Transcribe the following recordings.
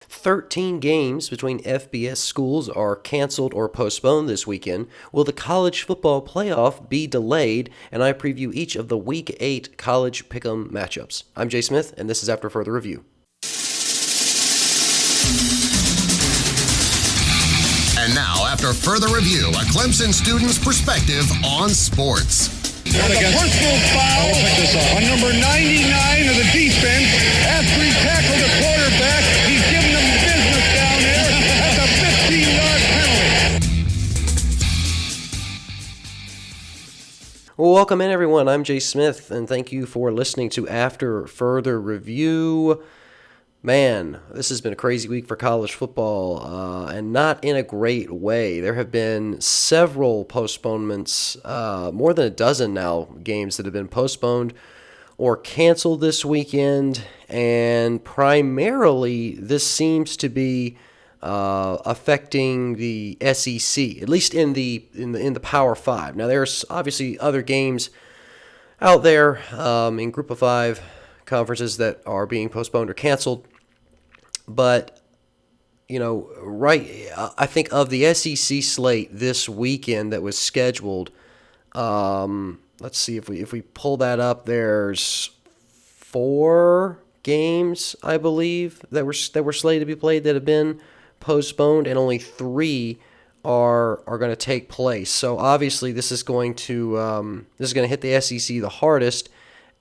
13 games between FBS schools are canceled or postponed this weekend. Will the college football playoff be delayed? And I preview each of the Week 8 college pick'em matchups. I'm Jay Smith, and this is After Further Review. And now, after further review, a Clemson student's perspective on sports. There's a personal foul on number 99 of the defense. After he tackled the quarterback, he's giving them business down there. That's a 15-yard penalty. Well, welcome in, everyone. I'm Jay Smith, and thank you for listening to After Further Review. Man, this has been a crazy week for college football, and not in a great way. There have been several postponements, more than a dozen now, games that have been postponed or canceled this weekend, and primarily this seems to be affecting the SEC, at least in the Power Five. Now, there's obviously other games out there in Group of Five conferences that are being postponed or canceled. But, I think of the SEC slate this weekend that was scheduled, let's see, if we pull that up, there's 4 games, I believe, that were slated to be played that have been postponed, and only 3 are going to take place. So obviously this is going to hit the SEC the hardest.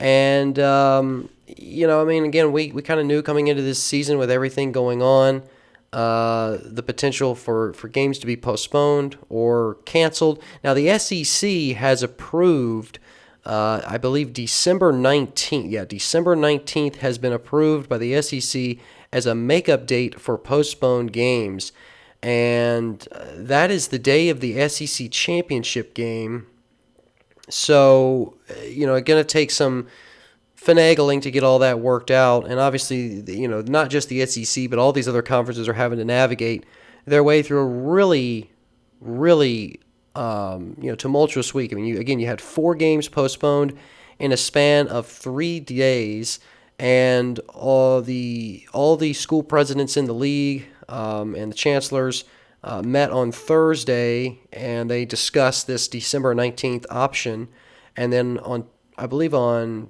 And, again, we kind of knew coming into this season with everything going on, the potential for games to be postponed or canceled. Now, the SEC has approved, I believe, December 19th. Yeah, December 19th has been approved by the SEC as a makeup date for postponed games. And that is the day of the SEC championship game. So, going to take some finagling to get all that worked out. And obviously, not just the SEC, but all these other conferences are having to navigate their way through a really, really, tumultuous week. I mean, you had 4 games postponed in a span of 3 days, and all the school presidents in the league and the chancellors met on Thursday, and they discussed this December 19th option. And then on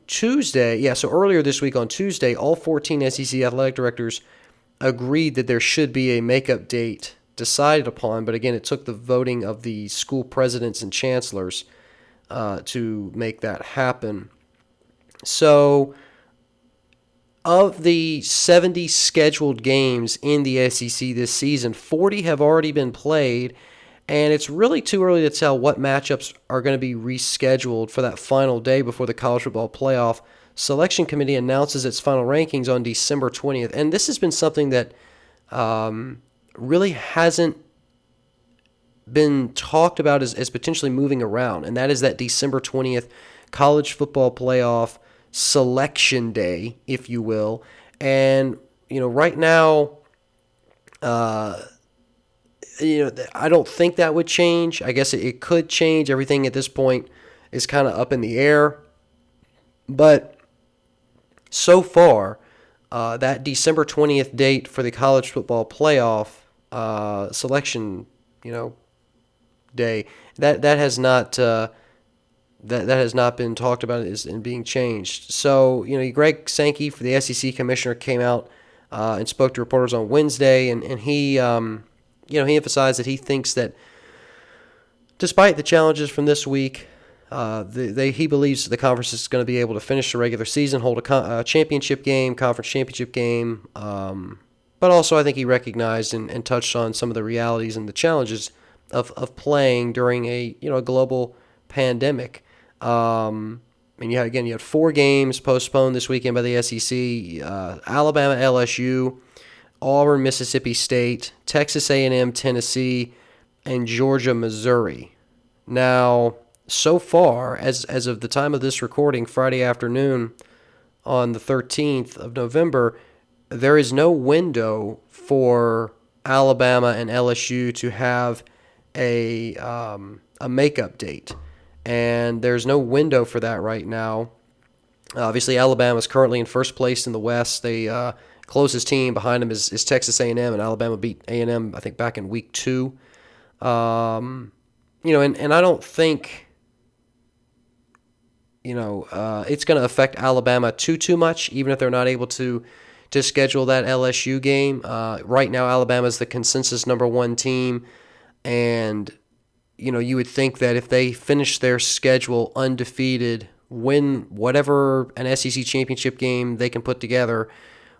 Tuesday, so earlier this week on Tuesday, all 14 SEC athletic directors agreed that there should be a makeup date decided upon. But again, it took the voting of the school presidents and chancellors to make that happen. So, of the 70 scheduled games in the SEC this season, 40 have already been played, and it's really too early to tell what matchups are going to be rescheduled for that final day before the College Football Playoff Selection Committee announces its final rankings on December 20th. And this has been something that really hasn't been talked about as potentially moving around, and that is that December 20th College Football Playoff Selection Day, if you will. And, right now, I don't think that would change. I guess it could change. Everything at this point is kind of up in the air. But so far, that December 20th date for the College Football Playoff Selection, day, that has not that has not been talked about and being changed. So, Greg Sankey, for the SEC commissioner, came out and spoke to reporters on Wednesday, and he, he emphasized that he thinks that despite the challenges from this week, he believes the conference is going to be able to finish the regular season, hold a championship game, conference championship game. But also, I think he recognized and touched on some of the realities and the challenges of playing during a global pandemic. And you had 4 games postponed this weekend by the SEC: Alabama, LSU, Auburn, Mississippi State, Texas A&M, Tennessee, and Georgia, Missouri. Now, so far, as of the time of this recording, Friday afternoon on the 13th of November, there is no window for Alabama and LSU to have a makeup date. And there's no window for that right now. Obviously, Alabama is currently in first place in the West. They Closest team behind them is Texas A&M, and Alabama beat A&M, I think, back in week 2. And I don't think, it's going to affect Alabama too much, even if they're not able to schedule that LSU game. Right now, Alabama is the consensus number 1 team, and you would think that if they finish their schedule undefeated, win whatever an SEC championship game they can put together,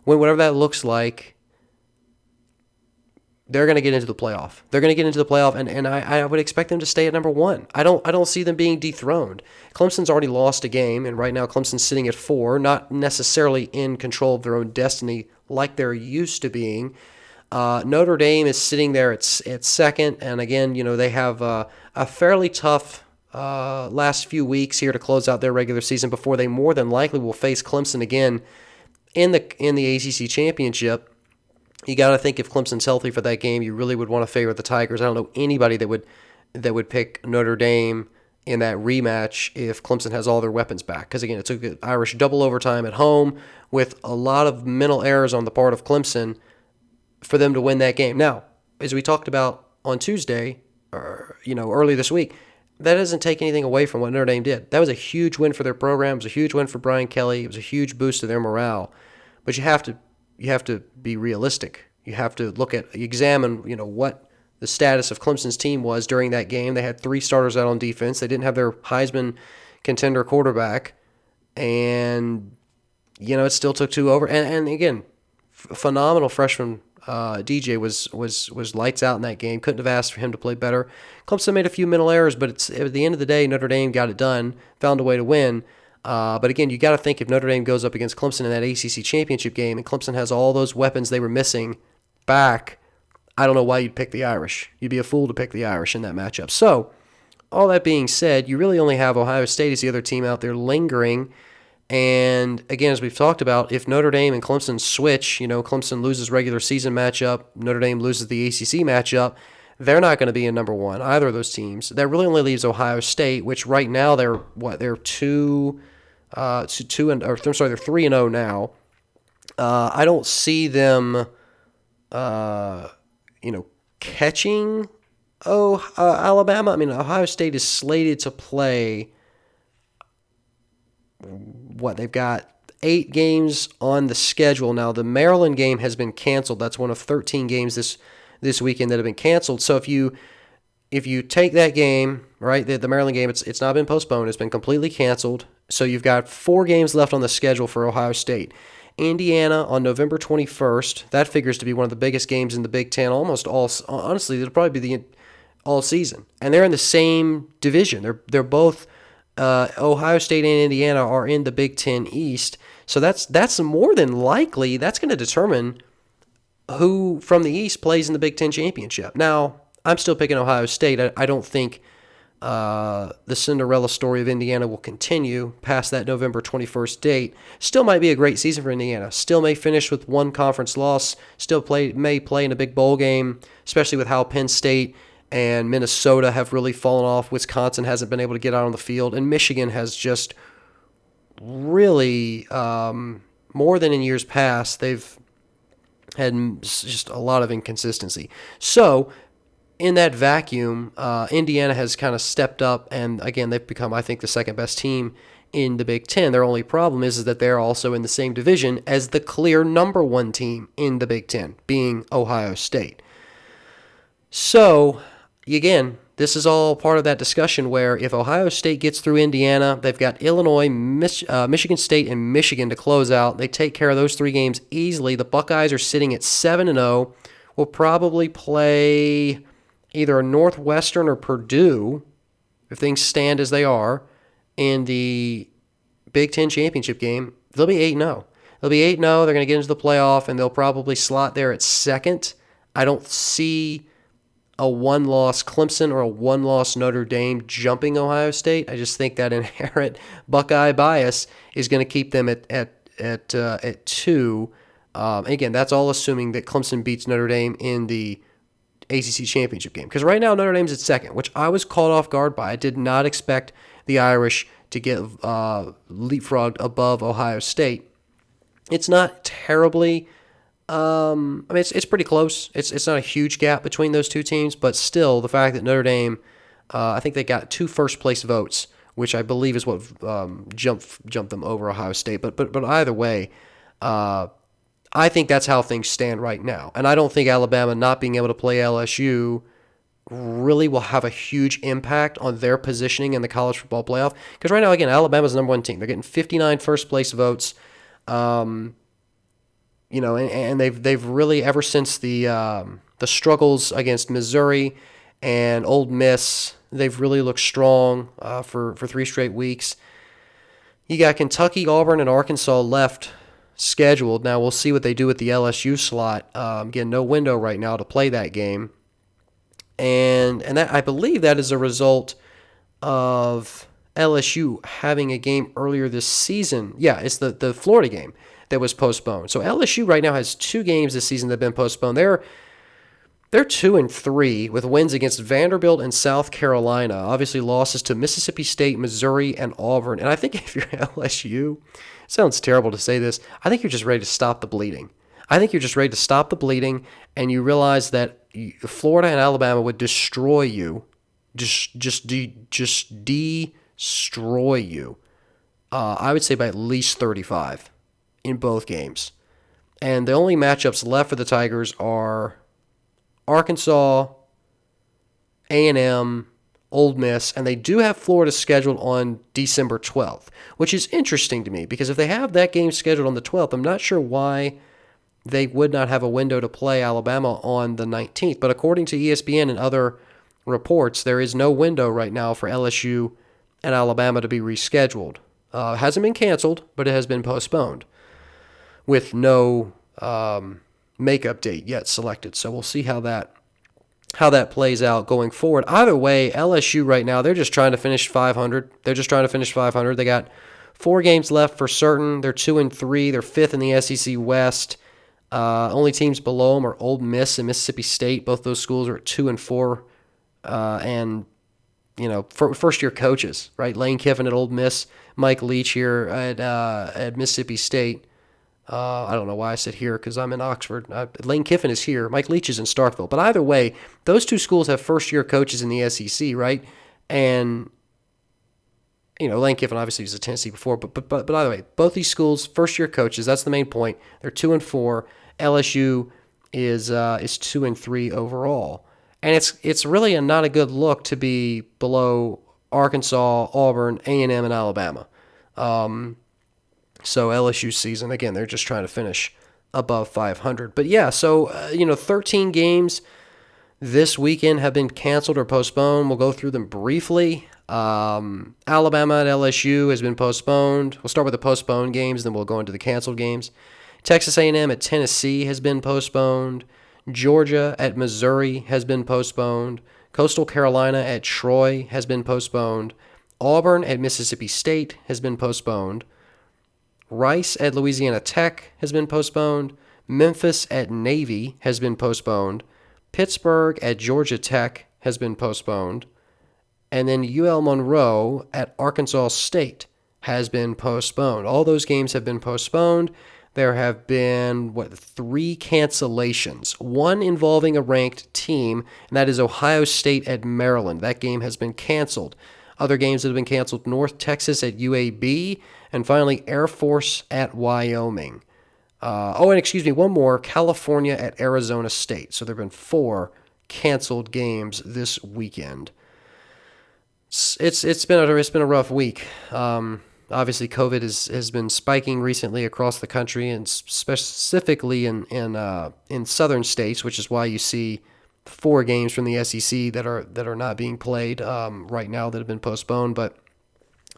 win whatever that looks like, they're going to get into the playoff. They're going to get into the playoff, and I would expect them to stay at number 1. I don't see them being dethroned. Clemson's already lost a game, and right now Clemson's sitting at 4, not necessarily in control of their own destiny like they're used to being. Notre Dame is sitting there at second, and again, they have a fairly tough last few weeks here to close out their regular season before they more than likely will face Clemson again in the ACC championship. You got to think if Clemson's healthy for that game, you really would want to favor the Tigers. I don't know anybody that would pick Notre Dame in that rematch if Clemson has all their weapons back. Because again, it took an Irish double overtime at home with a lot of mental errors on the part of Clemson for them to win that game. Now, as we talked about on Tuesday, early this week, that doesn't take anything away from what Notre Dame did. That was a huge win for their program. It was a huge win for Brian Kelly. It was a huge boost to their morale. But you have to be realistic. You have to examine, what the status of Clemson's team was during that game. They had 3 starters out on defense. They didn't have their Heisman contender quarterback, and it still took 2 over. And again, phenomenal freshman DJ was lights out in that game. Couldn't have asked for him to play better. Clemson made a few mental errors, but at the end of the day, Notre Dame got it done, found a way to win. But again, you got to think if Notre Dame goes up against Clemson in that ACC championship game and Clemson has all those weapons they were missing back, I don't know why you'd pick the Irish. You'd be a fool to pick the Irish in that matchup. So, all that being said, you really only have Ohio State as the other team out there lingering. And again, as we've talked about, if Notre Dame and Clemson switch, Clemson loses regular season matchup, Notre Dame loses the ACC matchup, they're not going to be in number 1, either of those teams. That really only leaves Ohio State, which right now they're 3-0 now. I don't see them, catching Alabama. I mean, Ohio State is slated to play. They've got 8 games on the schedule now. The Maryland game has been canceled. That's one of 13 games this weekend that have been canceled. So if you take that game, right, the Maryland game, it's not been postponed. It's been completely canceled. So you've got 4 games left on the schedule for Ohio State. Indiana on November 21st. That figures to be one of the biggest games in the Big Ten. Honestly, it'll probably be all season. And they're in the same division. They're both Ohio State and Indiana are in the Big Ten East. So that's more than likely that's going to determine who from the East plays in the Big Ten championship. Now, I'm still picking Ohio State. I don't think the Cinderella story of Indiana will continue past that November 21st date. Still might be a great season for Indiana. Still may finish with 1 conference loss. Still may play in a big bowl game, especially with how Penn State and Minnesota have really fallen off. Wisconsin hasn't been able to get out on the field, and Michigan has just really, more than in years past, they've had just a lot of inconsistency. So, in that vacuum, Indiana has kind of stepped up, and again, they've become, I think, the second best team in the Big Ten. Their only problem is that they're also in the same division as the clear number 1 team in the Big Ten, being Ohio State. So, again, this is all part of that discussion where if Ohio State gets through Indiana, they've got Illinois, Michigan State, and Michigan to close out. They take care of those 3 games easily. The Buckeyes are sitting at 7-0. Will probably play either Northwestern or Purdue, if things stand as they are, in the Big Ten championship game. They'll be 8-0. They'll be 8-0. They're going to get into the playoff, and they'll probably slot there at second. I don't see a 1-loss Clemson or a 1-loss Notre Dame jumping Ohio State. I just think that inherent Buckeye bias is going to keep them at 2. Again, that's all assuming that Clemson beats Notre Dame in the ACC championship game. Because right now Notre Dame's at second, which I was caught off guard by. I did not expect the Irish to get leapfrogged above Ohio State. It's not terribly I mean, it's pretty close. It's not a huge gap between those two teams, but still, the fact that Notre Dame, I think they got 2 first place votes, which I believe is what jumped them over Ohio State. But either way, I think that's how things stand right now, and I don't think Alabama not being able to play LSU really will have a huge impact on their positioning in the college football playoff. Because right now, again, Alabama's the number 1 team. They're getting 59 first place votes. And they've really, ever since the struggles against Missouri and Ole Miss, they've really looked strong for 3 straight weeks. You got Kentucky, Auburn, and Arkansas left scheduled. Now we'll see what they do with the LSU slot. Again, no window right now to play that game, and that, I believe that is a result of LSU having a game earlier this season. Yeah, it's the Florida game that was postponed. So LSU right now has 2 games this season that have been postponed. They're 2-3 with wins against Vanderbilt and South Carolina. Obviously losses to Mississippi State, Missouri, and Auburn. And I think if you're LSU, it sounds terrible to say this, I think you're just ready to stop the bleeding. I think you're just ready to stop the bleeding, and you realize that Florida and Alabama would destroy you, just destroy you. I would say by at least 35 in both games. And the only matchups left for the Tigers are Arkansas, A&M, Ole Miss, and they do have Florida scheduled on December 12th, which is interesting to me because if they have that game scheduled on the 12th, I'm not sure why they would not have a window to play Alabama on the 19th. But according to ESPN and other reports, there is no window right now for LSU and Alabama to be rescheduled. It hasn't been canceled, but it has been postponed with no makeup date yet selected. So we'll see how that plays out going forward. Either way, LSU right now, they're just trying to finish 500. They got 4 games left for certain. They're 2-3. They're 5th in the SEC West. Only teams below them are Ole Miss and Mississippi State. Both those schools are at 2-4. And first-year coaches, right? Lane Kiffin at Ole Miss, Mike Leach here at Mississippi State. I don't know why I said here because I'm in Oxford. Lane Kiffin is here. Mike Leach is in Starkville. But either way, those 2 schools have first-year coaches in the SEC, right? And, Lane Kiffin obviously was at Tennessee before. But either way, both these schools, first-year coaches, that's the main point. They're 2-4. LSU is 2-3 overall. And it's really not a good look to be below Arkansas, Auburn, A&M, and Alabama. So LSU season, again, they're just trying to finish above 500. But yeah, so, 13 games this weekend have been canceled or postponed. We'll go through them briefly. Alabama at LSU has been postponed. We'll start with the postponed games, then we'll go into the canceled games. Texas A&M at Tennessee has been postponed. Georgia at Missouri has been postponed. Coastal Carolina at Troy has been postponed. Auburn at Mississippi State has been postponed. Rice at Louisiana Tech has been postponed. Memphis at Navy has been postponed. Pittsburgh at Georgia Tech has been postponed. And then UL Monroe at Arkansas State has been postponed. All those games have been postponed. There have been, 3 cancellations. One involving a ranked team, and that is Ohio State at Maryland. That game has been canceled. Other games that have been canceled, North Texas at UAB, and finally Air Force at Wyoming. One more, California at Arizona State. So there have been 4 canceled games this weekend. It's been a rough week. Obviously, COVID has been spiking recently across the country, and specifically in southern states, which is why you see 4 games from the SEC that are not being played right now that have been postponed. But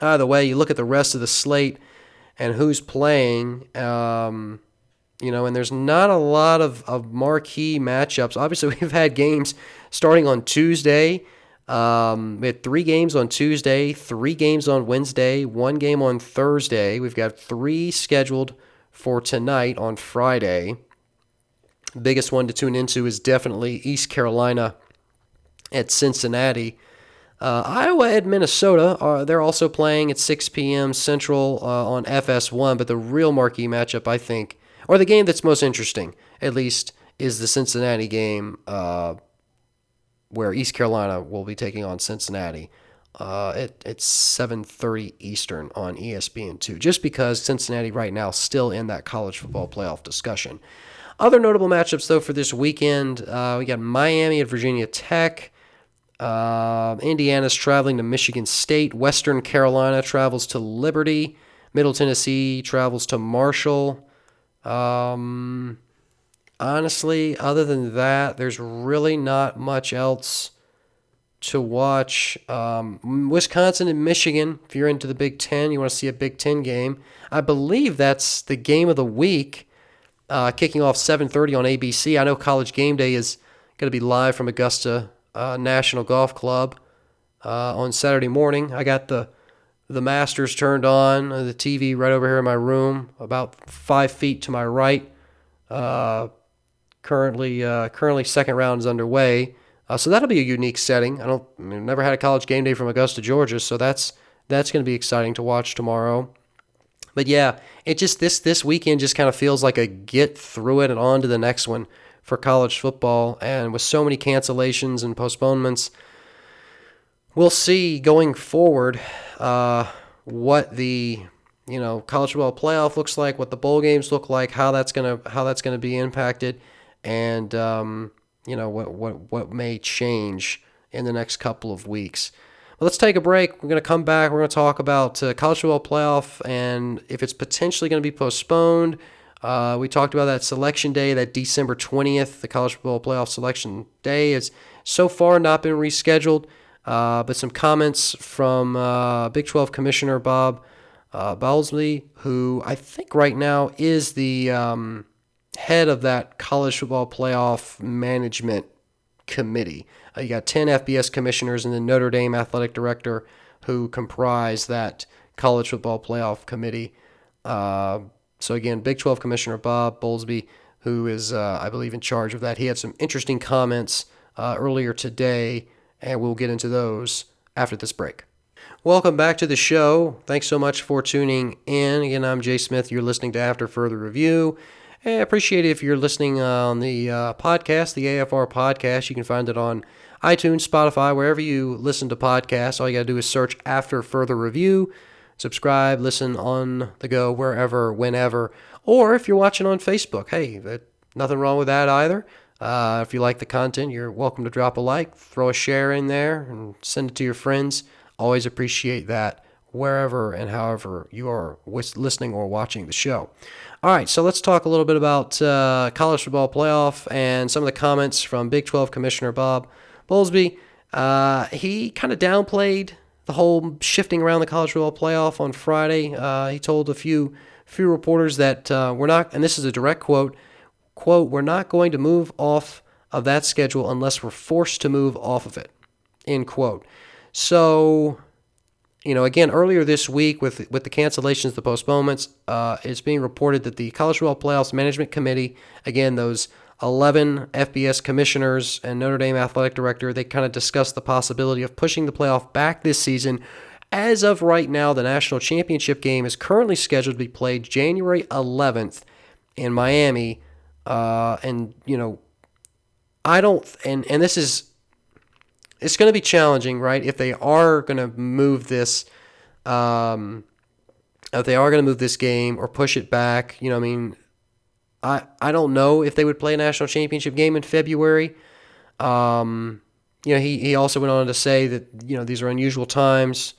either way, you look at the rest of the slate and who's playing, and there's not a lot of marquee matchups. Obviously, we've had games starting on Tuesday. We had 3 games on Tuesday, 3 games on Wednesday, 1 game on Thursday. We've got 3 scheduled for tonight on Friday. The biggest one to tune into is definitely East Carolina at Cincinnati. Iowa at Minnesota, they're also playing at 6 p.m. Central on FS1, but the real marquee matchup, I think, or the game that's most interesting at least, is the Cincinnati game where East Carolina will be taking on Cincinnati. It's 7:30 Eastern on ESPN2, just because Cincinnati right now is still in that college football playoff discussion. Other notable matchups, though, for this weekend, we got Miami at Virginia Tech. Indiana's traveling to Michigan State. Western Carolina travels to Liberty. Middle Tennessee travels to Marshall. Honestly, other than that, there's really not much else to watch. Wisconsin and Michigan, if you're into the Big Ten, you want to see a Big Ten game. I believe that's the game of the week, kicking off 7:30 on ABC. I know College Game Day is going to be live from Augusta National Golf Club on Saturday morning. I got the Masters turned on, the TV right over here in my room, about 5 feet to my right. Currently second round is underway. So that'll be a unique setting. I've never had a College Game Day from Augusta, Georgia, so that's going to be exciting to watch tomorrow. But yeah, it just this weekend just kind of feels like a get through it and on to the next one for college football. And with so many cancellations and postponements, we'll see going forward what the college football playoff looks like, what the bowl games look like, how that's gonna be impacted, and what may change in the next couple of weeks. But let's take a break. We're going to come back. We're going to talk about college football playoff and if it's potentially going to be postponed. We talked about that selection day, that December 20th, the college football playoff selection day. It's so far not been rescheduled, but some comments from Big 12 Commissioner Bob Bowlesley, who I think right now is the head of that college football playoff management committee. You got 10 FBS commissioners and the Notre Dame athletic director who comprise that college football playoff committee. So again, Big 12 Commissioner Bob Bowlesley, who is, I believe, in charge of that. He had some interesting comments earlier today, and we'll get into those after this break. Welcome back to the show. Thanks so much for tuning in. Again, I'm Jay Smith. You're listening to After Further Review. I appreciate it if you're listening on the podcast, the AFR podcast. You can find it on iTunes, Spotify, wherever you listen to podcasts. All you got to do is search After Further Review, subscribe, listen on the go, wherever, whenever. Or if you're watching on Facebook, hey, nothing wrong with that either. If you like the content, you're welcome to drop a like, throw a share in there, and send it to your friends. Always appreciate that wherever and however you are listening or watching the show. All right, so let's talk a little bit about college football playoff and some of the comments from Big 12 Commissioner Bob Bowlesley. He kind of downplayed the whole shifting around the college football playoff on Friday. He told a few reporters that we're not, and this is a direct quote, we're not going to move off of that schedule unless we're forced to move off of it, end quote. So, again, earlier this week with the cancellations, the postponements, it's being reported that the College Football Playoffs Management Committee, again, those 11 FBS commissioners and Notre Dame athletic director, they kind of discussed the possibility of pushing the playoff back this season. As of right now, the national championship game is currently scheduled to be played January 11th in Miami. This is... It's going to be challenging, right? If they are going to move this, game or push it back, I don't know if they would play a national championship game in February. He also went on to say that these are unusual times.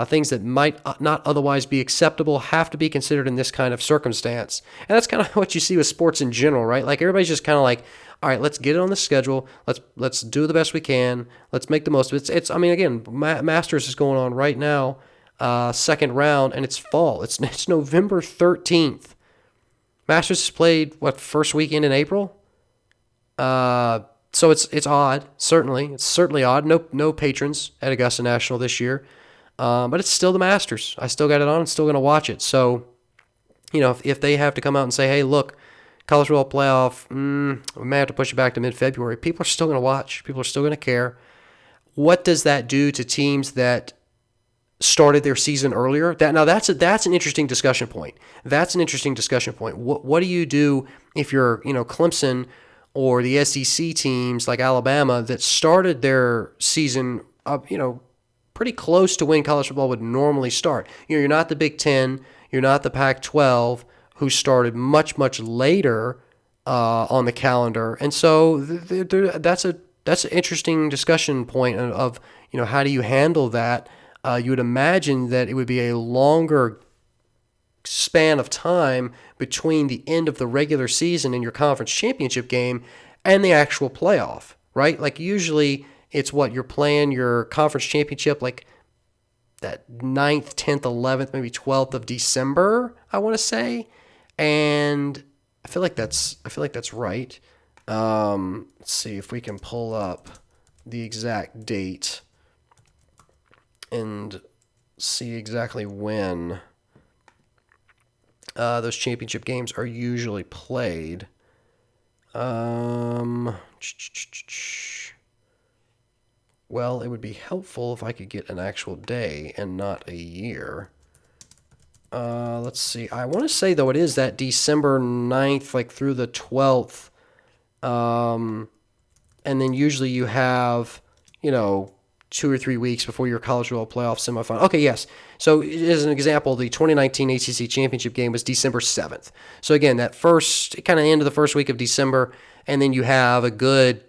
Things that might not otherwise be acceptable have to be considered in this kind of circumstance, and that's kind of what you see with sports in general, right? Like everybody's just kind of like, all right, let's get it on the schedule. Let's do the best we can. Let's make the most of it. Masters is going on right now, second round, and it's fall. It's November 13th. Masters is played first weekend in April. So it's odd. Certainly, it's certainly odd. No patrons at Augusta National this year, but it's still the Masters. I still got it on. I'm still going to watch it. So, if they have to come out and say, hey, look, college football playoff, we may have to push it back to mid-February. People are still going to watch. People are still going to care. What does that do to teams that started their season earlier. That's an interesting discussion point. That's an interesting discussion point. What do you do if you're, Clemson or the SEC teams like Alabama that started their season up, pretty close to when college football would normally start? You're not the Big Ten, you're not the Pac-12, who started much later on the calendar, and so that's an interesting discussion point of how do you handle that. You would imagine that it would be a longer span of time between the end of the regular season and your conference championship game and the actual playoff, right? Like usually it's what you're playing your conference championship like that 9th, 10th, 11th, maybe 12th of December, I want to say. And I feel like that's right. Let's see if we can pull up the exact date and see exactly when those championship games are usually played. Well, it would be helpful if I could get an actual day and not a year. Let's see. I want to say, though, it is that December 9th, like through the 12th. And then usually you have, 2 or 3 weeks before your college football playoff semifinal. Okay, yes. So as an example, the 2019 ACC championship game was December 7th. So again, that first kind of end of the first week of December, and then you have a good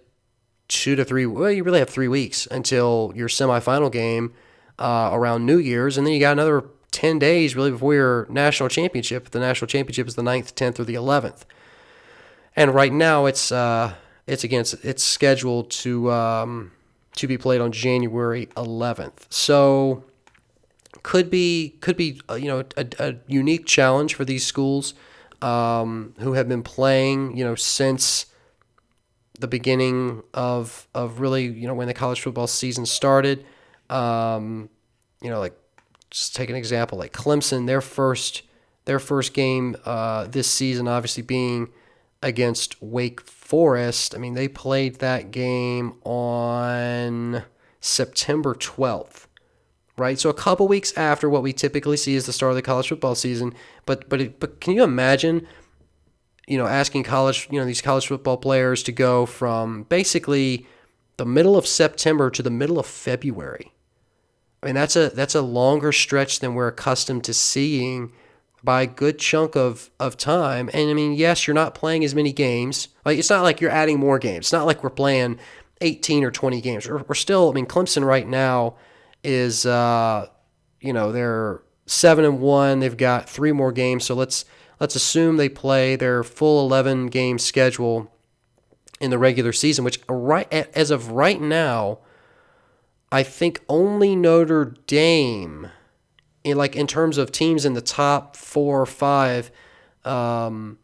2 to 3. Well, you really have 3 weeks until your semifinal game around New Year's, and then you got another 10 days really before your national championship. The national championship is the 9th, 10th, or the 11th. And right now it's scheduled to be played on January 11th. So could be a unique challenge for these schools who have been playing since the beginning of really when the college football season started. Like just take an example like Clemson, their first game this season obviously being against Wake Forest. I mean, they played that game on September 12th, right? So a couple weeks after what we typically see as the start of the college football season. But can you imagine, asking these college football players to go from basically the middle of September to the middle of February? I mean, that's a longer stretch than we're accustomed to seeing by a good chunk of time. And I mean, yes, you're not playing as many games. Like, it's not like you're adding more games. It's not like we're playing 18 or 20 games. We're still, I mean, Clemson right now is, they're 7-1. They've got 3 more games. So let's assume they play their full 11 game schedule in the regular season, which as of right now, I think only Notre Dame, in terms of teams in the top 4 or 5, how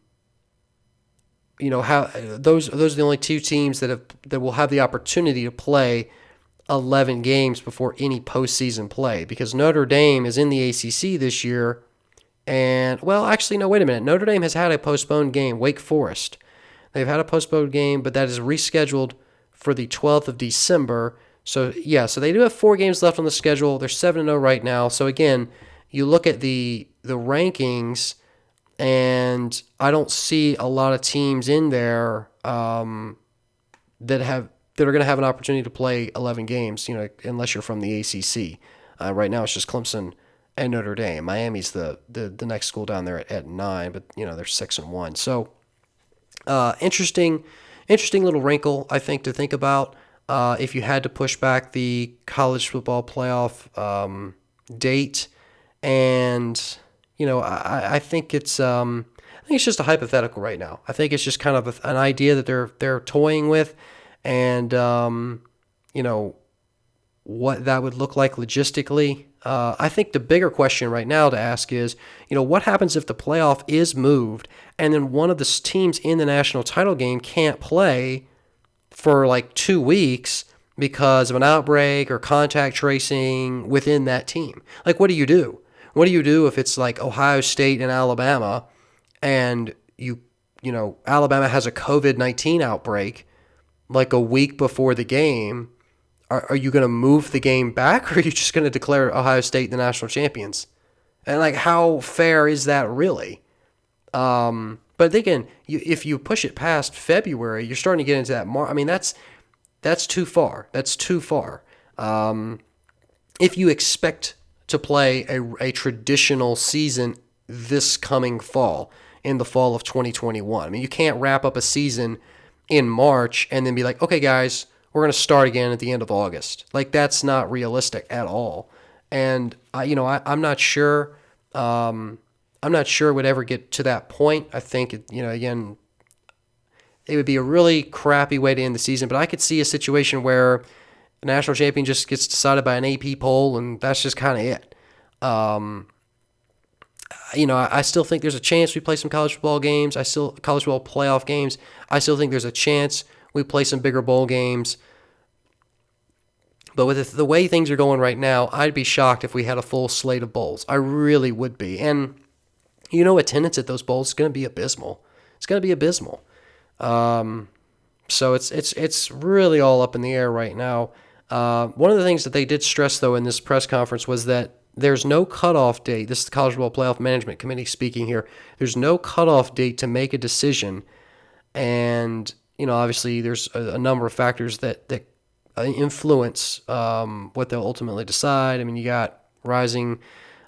those are the only 2 teams that will have the opportunity to play 11 games before any postseason play, because Notre Dame is in the ACC this year, and wait a minute. Notre Dame has had a postponed game. Wake Forest, they've had a postponed game, but that is rescheduled for the 12th of December. So they do have 4 games left on the schedule. They're 7-0 right now. So again, you look at the rankings, and I don't see a lot of teams in there that are going to have an opportunity to play 11 games. Unless you're from the ACC. Right now, it's just Clemson and Notre Dame. Miami's the next school down there at 9, but they're 6-1. So interesting little wrinkle, I think, to think about. If you had to push back the college football playoff date, and I think it's just a hypothetical right now. I think it's just kind of an idea that they're toying with, and what that would look like logistically. I think the bigger question right now to ask is, what happens if the playoff is moved and then one of the teams in the national title game can't play for like 2 weeks because of an outbreak or contact tracing within that team? Like, what do you do? What do you do if it's like Ohio State and Alabama, and Alabama has a COVID-19 outbreak like a week before the game? are you going to move the game back, or are you just going to declare Ohio State the national champions? And like, how fair is that really? But again, if you push it past February, you're starting to get into that I mean, that's too far. That's too far. If you expect to play a traditional season this coming fall, in the fall of 2021, I mean, you can't wrap up a season in March and then be like, okay, guys, we're going to start again at the end of August. Like, that's not realistic at all. And I'm not sure. I'm not sure it would ever get to that point. I think, again, it would be a really crappy way to end the season. But I could see a situation where the national champion just gets decided by an AP poll, and that's just kind of it. I still think there's a chance we play some college football games. College football playoff games. I still think there's a chance we play some bigger bowl games. But with the way things are going right now, I'd be shocked if we had a full slate of bowls. I really would be. And, attendance at those bowls is going to be abysmal. It's going to be abysmal. So it's really all up in the air right now. One of the things that they did stress, though, in this press conference was that there's no cutoff date. This is the College Football Playoff Management Committee speaking here. There's no cutoff date to make a decision. And, obviously there's a number of factors that influence what they'll ultimately decide. I mean, you got rising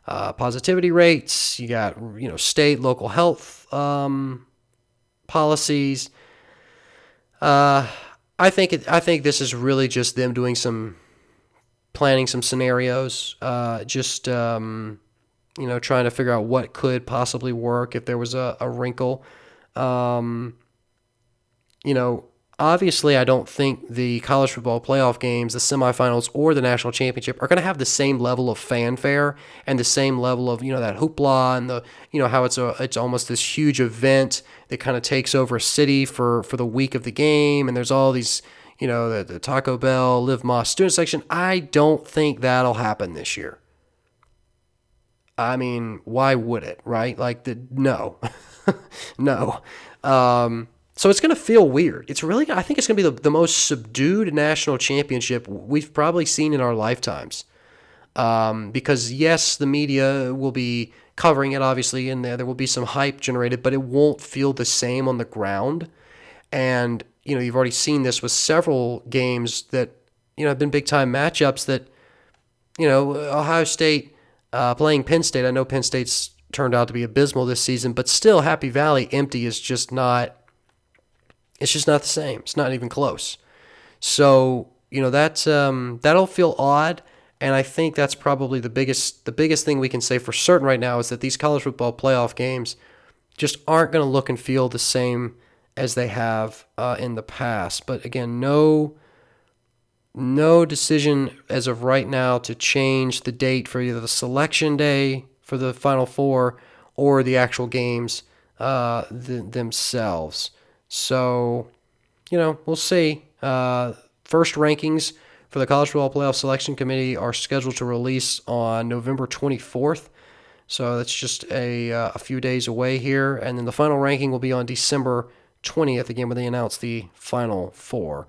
positivity rates. You got, state, local health policies. I think this is really just them doing planning some scenarios, trying to figure out what could possibly work if there was a wrinkle. Obviously, I don't think the college football playoff games, the semifinals, or the national championship are going to have the same level of fanfare and the same level of, that hoopla and the, how it's almost this huge event that kind of takes over a city for the week of the game. And there's all these, the Taco Bell, Live Moss student section. I don't think that'll happen this year. I mean, why would it, right? No. No. So it's going to feel weird. I think it's going to be the most subdued national championship we've probably seen in our lifetimes. Because, yes, the media will be covering it, obviously, and there will be some hype generated, but it won't feel the same on the ground. And, you've already seen this with several games that, have been big-time matchups that, Ohio State playing Penn State. I know Penn State's turned out to be abysmal this season, but still Happy Valley empty is just not... It's just not the same. It's not even close. So, that'll feel odd, and I think that's probably the biggest thing we can say for certain right now is that these college football playoff games just aren't going to look and feel the same as they have in the past. But again, no decision as of right now to change the date for either the selection day for the Final Four or the actual games themselves. So, we'll see. First rankings for the College Football Playoff Selection Committee are scheduled to release on November 24th. So that's just a few days away here. And then the final ranking will be on December 20th, again, when they announce the Final Four.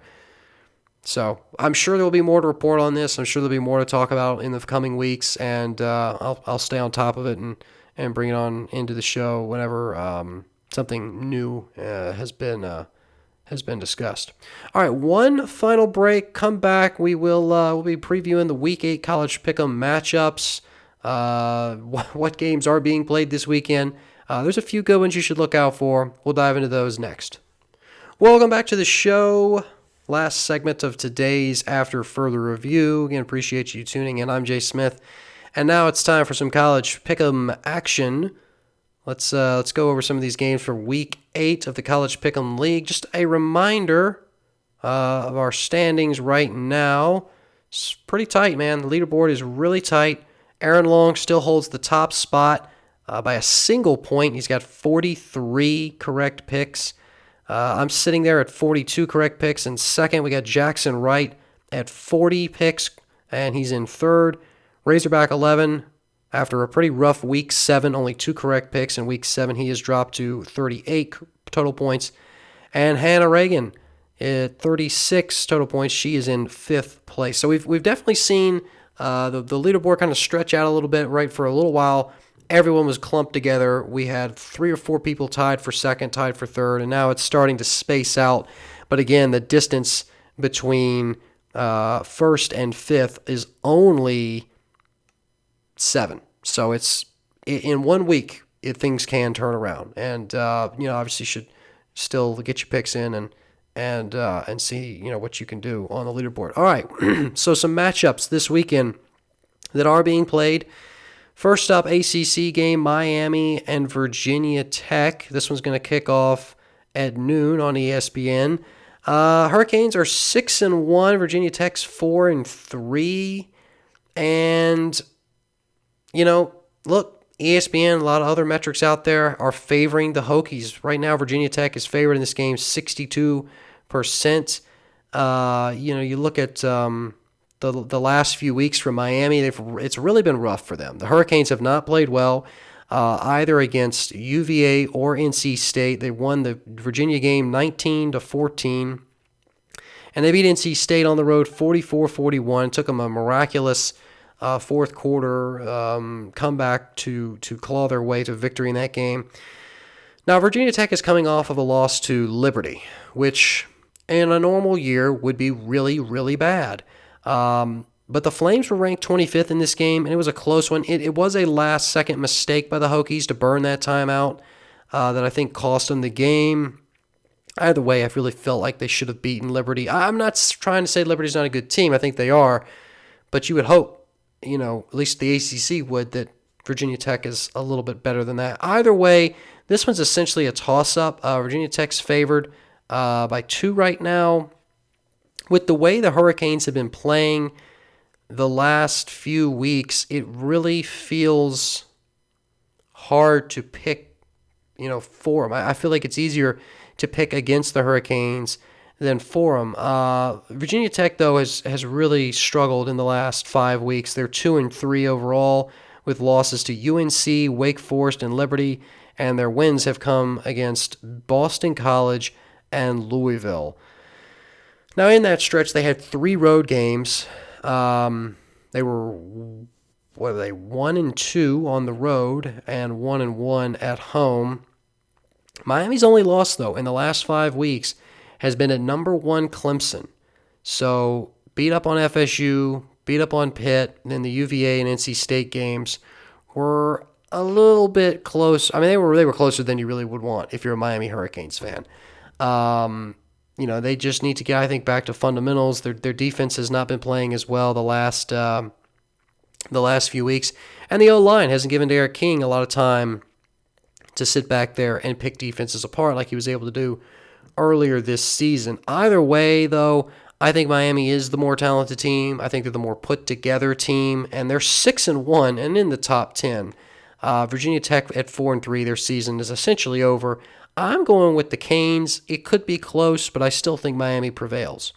So I'm sure there will be more to report on this. I'm sure there'll be more to talk about in the coming weeks. And I'll stay on top of it and bring it on into the show whenever something new has been discussed. All right, one final break. Come back. We'll be previewing the Week 8 College Pick'em matchups. What games are being played this weekend? There's a few good ones you should look out for. We'll dive into those next. Welcome back to the show. Last segment of today's After Further Review. Again, appreciate you tuning in. I'm Jay Smith, and now it's time for some College Pick'em action. Let's go over some of these games for Week 8 of the College Pick'em League. Just a reminder of our standings right now. It's pretty tight, man. The leaderboard is really tight. Aaron Long still holds the top spot by a single point. He's got 43 correct picks. I'm sitting there at 42 correct picks. In second, we got Jackson Wright at 40 picks, and he's in third. Razorback 11. After a pretty rough Week 7, only 2 correct picks. In Week 7, he has dropped to 38 total points. And Hannah Reagan at 36 total points. She is in 5th place. So we've definitely seen the leaderboard kind of stretch out a little bit. Right, for a little while, everyone was clumped together. We had 3 or 4 people tied for second, tied for third, and now it's starting to space out. But again, the distance between first and 5th is only 7. So it's in 1 week, things can turn around, and obviously should still get your picks in and see what you can do on the leaderboard. All right, so some matchups this weekend that are being played. First up, ACC game, Miami and Virginia Tech. This one's going to kick off at noon on ESPN. Hurricanes are 6-1. Virginia Tech's 4-3. And, look, ESPN, a lot of other metrics out there are favoring the Hokies. Right now, Virginia Tech is favored in this game 62%. You look at the last few weeks from Miami, it's really been rough for them. The Hurricanes have not played well either against UVA or NC State. They won the Virginia game 19-14, and they beat NC State on the road 44-41. Took them a miraculous fourth quarter comeback to claw their way to victory in that game. Now, Virginia Tech is coming off of a loss to Liberty, which in a normal year would be really, really bad. But the Flames were ranked 25th in this game, and it was a close one. It was a last-second mistake by the Hokies to burn that timeout that I think cost them the game. Either way, I really felt like they should have beaten Liberty. I'm not trying to say Liberty's not a good team. I think they are. But you would hope, at least the ACC would, that Virginia Tech is a little bit better than that. Either way, this one's essentially a toss-up. Virginia Tech's favored by 2 right now. With the way the Hurricanes have been playing the last few weeks, it really feels hard to pick, for them. I feel like it's easier to pick against the Hurricanes than for them. Virginia Tech, though, has really struggled in the last 5 weeks. They're 2-3 overall with losses to UNC, Wake Forest, and Liberty, and their wins have come against Boston College and Louisville. Now, in that stretch, they had 3 road games. They were, 1-2 on the road and 1-1 at home. Miami's only loss, though, in the last 5 weeks has been at number 1 Clemson. So, beat up on FSU, beat up on Pitt, and then the UVA and NC State games were a little bit close. I mean, they were closer than you really would want if you're a Miami Hurricanes fan. They just need to get, I think, back to fundamentals. Their defense has not been playing as well the last few weeks, and the O-line hasn't given Derek King a lot of time to sit back there and pick defenses apart like he was able to do earlier this season. Either way, though, I think Miami is the more talented team. I think they're the more put-together team, and they're 6-1 and in the top 10. Virginia Tech at 4-3, their season is essentially over. I'm going with the Canes. It could be close, but I still think Miami prevails.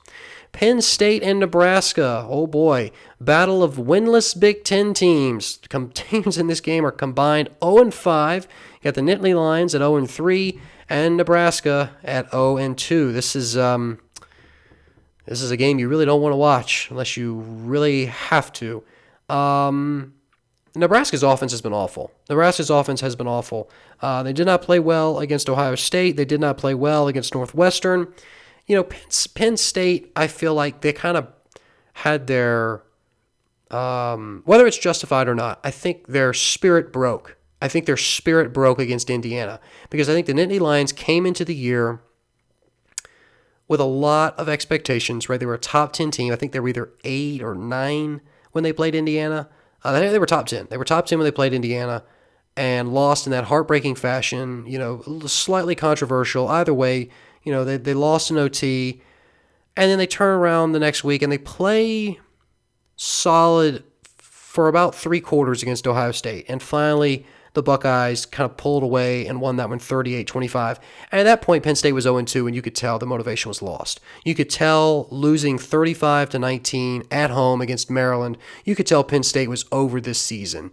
Penn State and Nebraska. Oh boy. Battle of winless Big Ten teams. Teams in this game are combined 0-5. You got the Nittany Lions at 0-3 and Nebraska at 0-2. This is a game you really don't want to watch unless you really have to. Nebraska's offense has been awful. They did not play well against Ohio State. They did not play well against Northwestern. Penn State, I feel like they kind of had their, whether it's justified or not, I think their spirit broke. Against Indiana because I think the Nittany Lions came into the year with a lot of expectations, right? They were a top 10 team. I think they were either 8 or 9 when they played Indiana. They were top 10. They were top 10 when they played Indiana and lost in that heartbreaking fashion, slightly controversial. Either way, they lost in OT, and then they turn around the next week and they play solid for about 3 quarters against Ohio State. And finally, the Buckeyes kind of pulled away and won that one 38-25. And at that point, Penn State was 0-2, and you could tell the motivation was lost. You could tell losing 35-19 at home against Maryland, you could tell Penn State was over this season.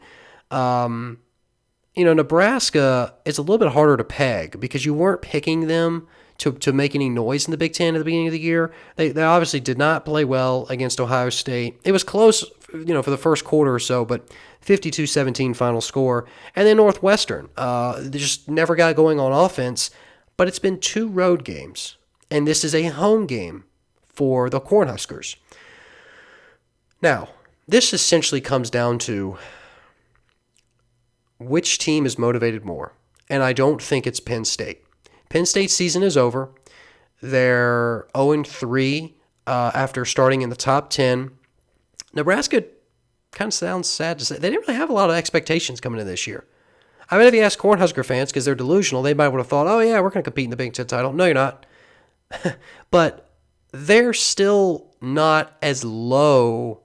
Nebraska is a little bit harder to peg because you weren't picking them to make any noise in the Big Ten at the beginning of the year. They obviously did not play well against Ohio State. It was close, for the first quarter or so, but 52-17 final score. And then Northwestern, they just never got going on offense. But it's been 2 road games, and this is a home game for the Cornhuskers. Now, this essentially comes down to which team is motivated more, and I don't think it's Penn State. Penn State's season is over. They're 0-3 after starting in the top 10. Nebraska kind of sounds sad to say. They didn't really have a lot of expectations coming in this year. I mean, if you ask Cornhusker fans, because they're delusional, they might would have thought, oh, yeah, we're going to compete in the Big Ten title. No, you're not. But they're still not as low,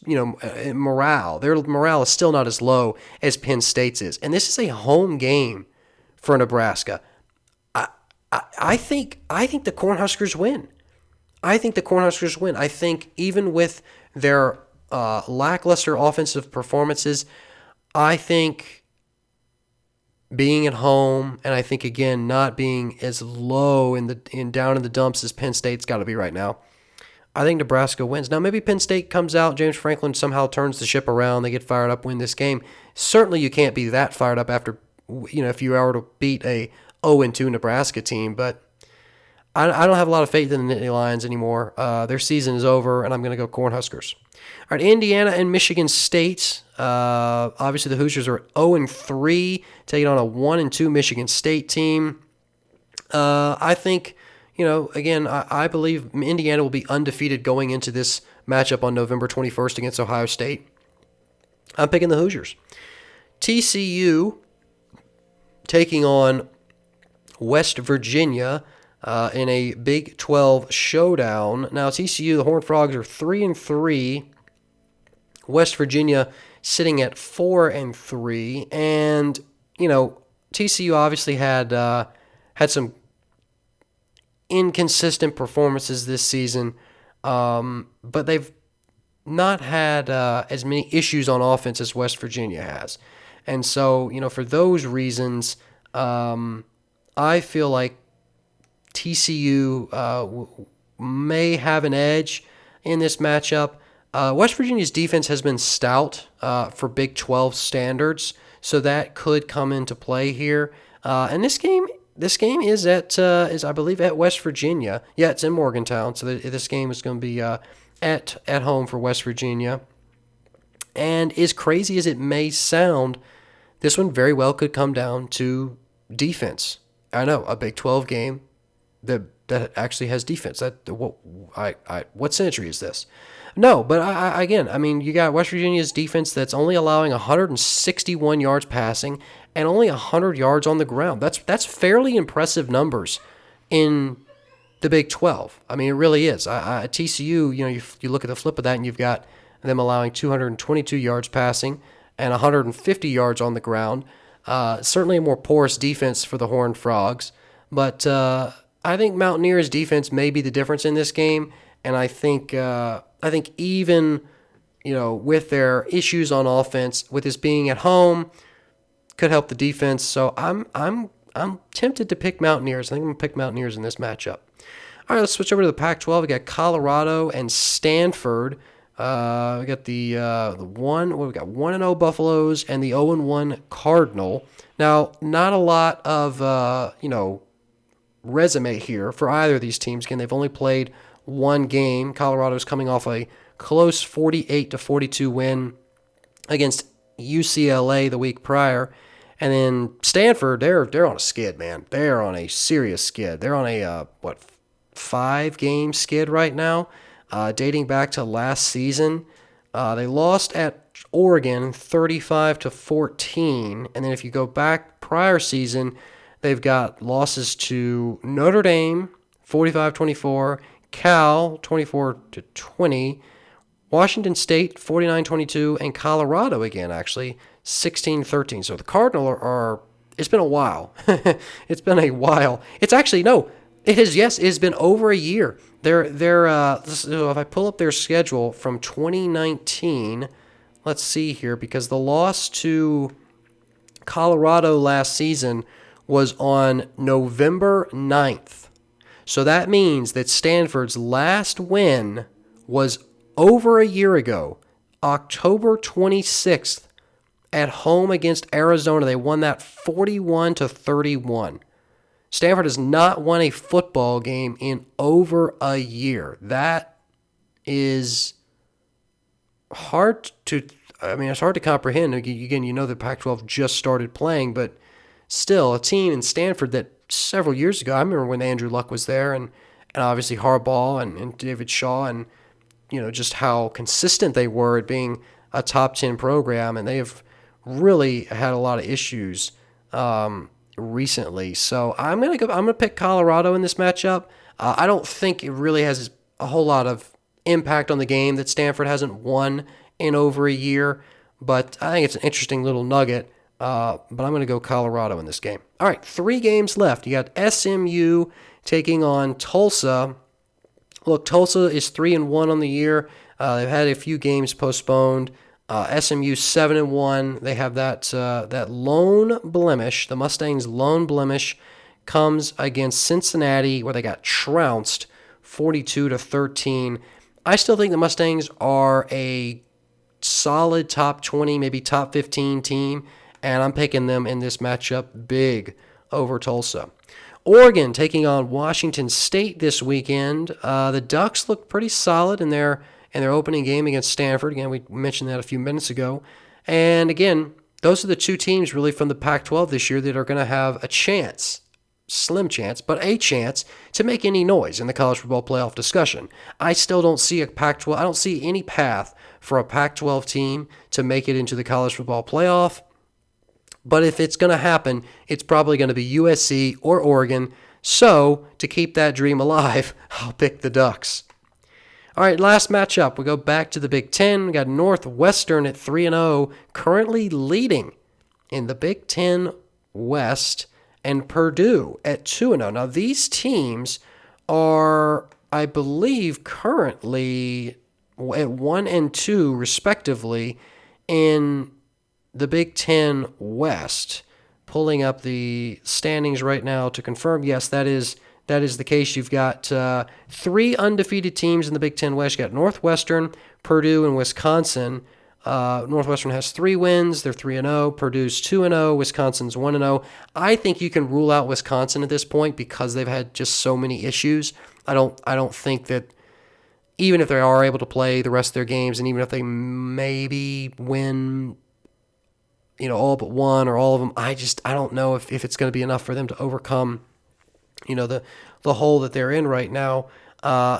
in morale. Their morale is still not as low as Penn State's is. And this is a home game for Nebraska. I think the Cornhuskers win. I think even with their lackluster offensive performances, I think being at home, and I think again not being as low down in the dumps as Penn State's got to be right now, I think Nebraska wins. Now maybe Penn State comes out, James Franklin somehow turns the ship around, they get fired up, win this game. Certainly you can't be that fired up after, if you were to beat a 0-2 Nebraska team, but I don't have a lot of faith in the Nittany Lions anymore. Their season is over, and I'm going to go Cornhuskers. All right, Indiana and Michigan State. Obviously, the Hoosiers are 0-3, taking on a 1-2 Michigan State team. I think, again, I believe Indiana will be undefeated going into this matchup on November 21st against Ohio State. I'm picking the Hoosiers. TCU taking on West Virginia in a Big 12 showdown. Now, TCU, the Horned Frogs, are 3-3. West Virginia sitting at 4-3. And, TCU obviously had some inconsistent performances this season, but they've not had as many issues on offense as West Virginia has. And so, for those reasons, I feel like TCU may have an edge in this matchup. West Virginia's defense has been stout for Big 12 standards, so that could come into play here. And this game is I believe at West Virginia. Yeah, it's in Morgantown, so this game is going to be at home for West Virginia. And as crazy as it may sound, this one very well could come down to defense. I know, a Big 12 game that actually has defense. What century is this? No, but you got West Virginia's defense that's only allowing 161 yards passing and only 100 yards on the ground. That's fairly impressive numbers in the Big 12. I mean, it really is. TCU, you look at the flip of that, and you've got them allowing 222 yards passing and 150 yards on the ground. Certainly a more porous defense for the Horned Frogs, but I think Mountaineers' defense may be the difference in this game, and I think even with their issues on offense, with this being at home, could help the defense. So I'm tempted to pick Mountaineers. I think I'm gonna pick Mountaineers in this matchup. All right, let's switch over to the Pac-12. We got Colorado and Stanford. We got we got 1-0 Buffaloes and the 0-1 Cardinal. Now, not a lot of resume here for either of these teams. Again, they've only played one game. Colorado's coming off a close 48-42 win against UCLA the week prior. And then Stanford, they're on a skid, man. They're on a serious skid. They're on a 5-game skid right now, dating back to last season. They lost at Oregon 35-14, and then if you go back prior season, they've got losses to Notre Dame 45-24, Cal 24-20, Washington State 49-22, and Colorado again actually 16-13. So the Cardinal are it's been a while. It's been a while. It's actually no. It has been over a year. So if I pull up their schedule from 2019, let's see here, because the loss to Colorado last season was on November 9th. So that means that Stanford's last win was over a year ago, October 26th, at home against Arizona. They won that 41-31. Stanford has not won a football game in over a year. That is hard to, it's hard to comprehend. Again, you know the Pac-12 just started playing, but still, a team in Stanford that several years ago, I remember when Andrew Luck was there, and obviously Harbaugh and David Shaw, and just how consistent they were at being a top 10 program, and they have really had a lot of issues recently. So I'm gonna pick Colorado in this matchup. I don't think it really has a whole lot of impact on the game that Stanford hasn't won in over a year, but I think it's an interesting little nugget. But I'm going to go Colorado in this game. All right, 3 games left. You got SMU taking on Tulsa. Look, Tulsa is 3-1 on the year. They've had a few games postponed. SMU 7-1. They have that lone blemish. The Mustangs' lone blemish comes against Cincinnati, where they got trounced 42-13. I still think the Mustangs are a solid top 20, maybe top 15 team, and I'm picking them in this matchup big over Tulsa. Oregon taking on Washington State this weekend. The Ducks look pretty solid in their opening game against Stanford. Again, we mentioned that a few minutes ago. And again, those are the 2 teams really from the Pac-12 this year that are going to have a chance, slim chance, but a chance to make any noise in the college football playoff discussion. I still don't see a Pac-12. I don't see any path for a Pac-12 team to make it into the college football playoff. But if it's going to happen, it's probably going to be USC or Oregon. So, to keep that dream alive, I'll pick the Ducks. All right, last matchup. We go back to the Big Ten. We got Northwestern at 3-0, currently leading in the Big Ten West, and Purdue at 2-0. Now, these teams are, I believe, currently at 1 and 2, respectively, in the Big Ten West. Pulling up the standings right now to confirm, yes, that is the case. You've got 3 undefeated teams in the Big Ten West. You've got Northwestern, Purdue, and Wisconsin. Northwestern has 3 wins. They're 3-0. Purdue's 2-0. Wisconsin's 1-0. I think you can rule out Wisconsin at this point because they've had just so many issues. I don't think that even if they are able to play the rest of their games, and even if they maybe win all but one or all of them, I don't know if it's going to be enough for them to overcome, the hole that they're in right now,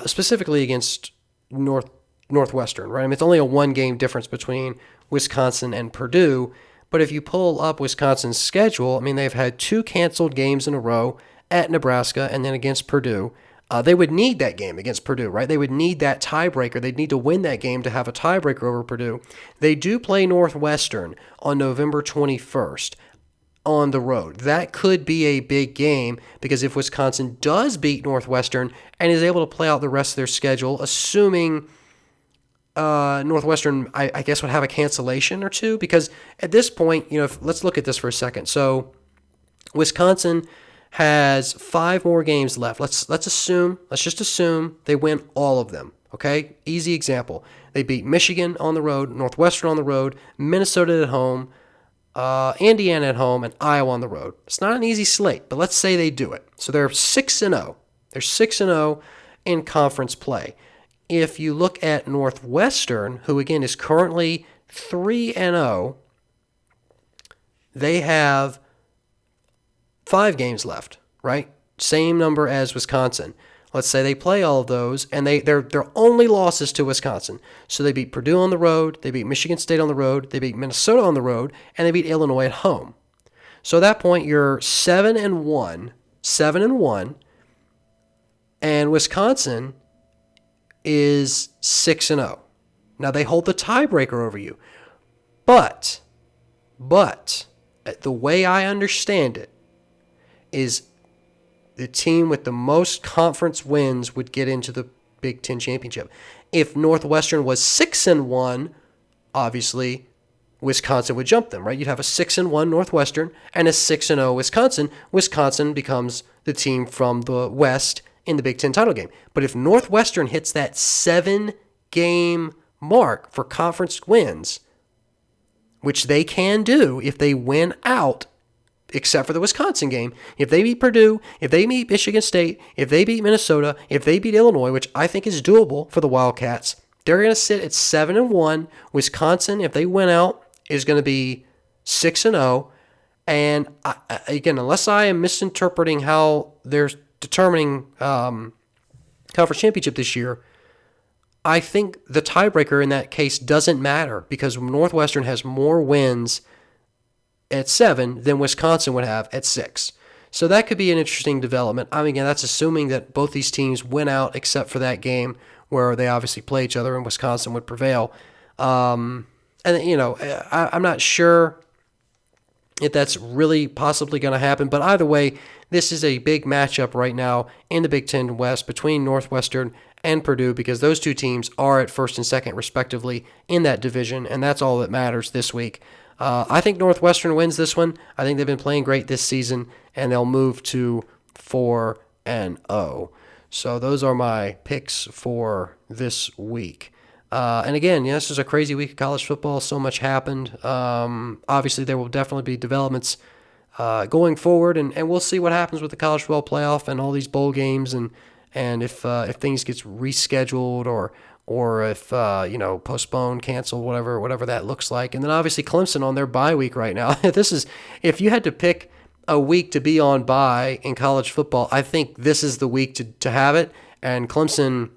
specifically against Northwestern, right? I mean, it's only a 1-game difference between Wisconsin and Purdue, but if you pull up Wisconsin's schedule, I mean, they've had 2 canceled games in a row at Nebraska and then against Purdue. They would need that game against Purdue, right? They would need that tiebreaker. They'd need to win that game to have a tiebreaker over Purdue. They do play Northwestern on November 21st on the road. That could be a big game because if Wisconsin does beat Northwestern and is able to play out the rest of their schedule, assuming Northwestern, I guess, would have a cancellation or 2, because at this point, let's look at this for a second. So Wisconsin has 5 more games left. Let's just assume they win all of them. Okay? Easy example. They beat Michigan on the road, Northwestern on the road, Minnesota at home, Indiana at home, and Iowa on the road. It's not an easy slate, but let's say they do it. So they're 6-0. They're 6-0 in conference play. If you look at Northwestern, who again is currently 3-0, they have 5 games left, right? Same number as Wisconsin. Let's say they play all of those, and they're only losses to Wisconsin. So they beat Purdue on the road, they beat Michigan State on the road, they beat Minnesota on the road, and they beat Illinois at home. So at that point, you're 7-1, and Wisconsin is 6-0. Now they hold the tiebreaker over you, but the way I understand it is the team with the most conference wins would get into the Big Ten championship. If Northwestern was 6-1, obviously Wisconsin would jump them, right? You'd have a 6-1 Northwestern and a 6-0 Wisconsin. Wisconsin becomes the team from the West in the Big Ten title game. But if Northwestern hits that 7-game mark for conference wins, which they can do if they win out, except for the Wisconsin game, if they beat Purdue, if they beat Michigan State, if they beat Minnesota, if they beat Illinois, which I think is doable for the Wildcats, they're going to sit at 7-1. Wisconsin, if they win out, is going to be 6-0. And again, unless I am misinterpreting how they're determining conference championship this year, I think the tiebreaker in that case doesn't matter because Northwestern has more wins at 7 than Wisconsin would have at 6. So that could be an interesting development. I mean, again, that's assuming that both these teams win out except for that game where they obviously play each other and Wisconsin would prevail. I'm not sure if that's really possibly going to happen. But either way, this is a big matchup right now in the Big Ten West between Northwestern and Purdue because those two teams are at first and second, respectively, in that division, and that's all that matters this week. I think Northwestern wins this one. I think they've been playing great this season, and they'll move to 4-0. So those are my picks for this week. And again, this is a crazy week of college football. So much happened. Obviously, there will definitely be developments going forward, and we'll see what happens with the college football playoff and all these bowl games, and if things gets rescheduled or if postponed, canceled, whatever that looks like. And then obviously Clemson on their bye week right now. If you had to pick a week to be on bye in college football, I think this is the week to have it. And Clemson,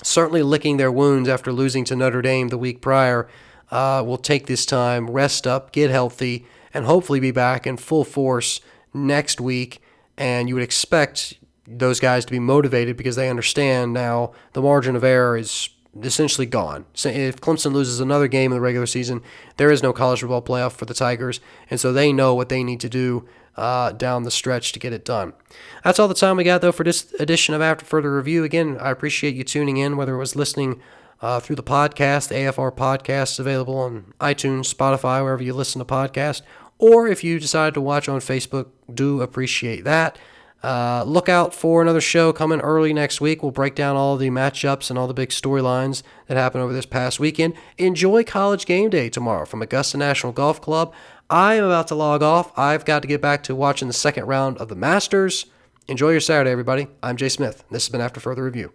certainly licking their wounds after losing to Notre Dame the week prior, will take this time, rest up, get healthy, and hopefully be back in full force next week. And you would expect those guys to be motivated because they understand now the margin of error is essentially gone. So if Clemson loses another game in the regular season, there is no college football playoff for the Tigers, and so they know what they need to do down the stretch to get it done. That's all the time we got, though, for this edition of After Further Review. Again, I appreciate you tuning in, whether it was listening through the podcast. The AFR podcast is available on iTunes, Spotify, wherever you listen to podcasts, or if you decide to watch on Facebook, do appreciate that. Look out for another show coming early next week. We'll break down all the matchups and all the big storylines that happened over this past weekend. Enjoy College Game Day tomorrow from Augusta National Golf Club. I am about to log off. I've got to get back to watching the second round of the Masters. Enjoy your Saturday, everybody. I'm Jay Smith. This has been After Further Review.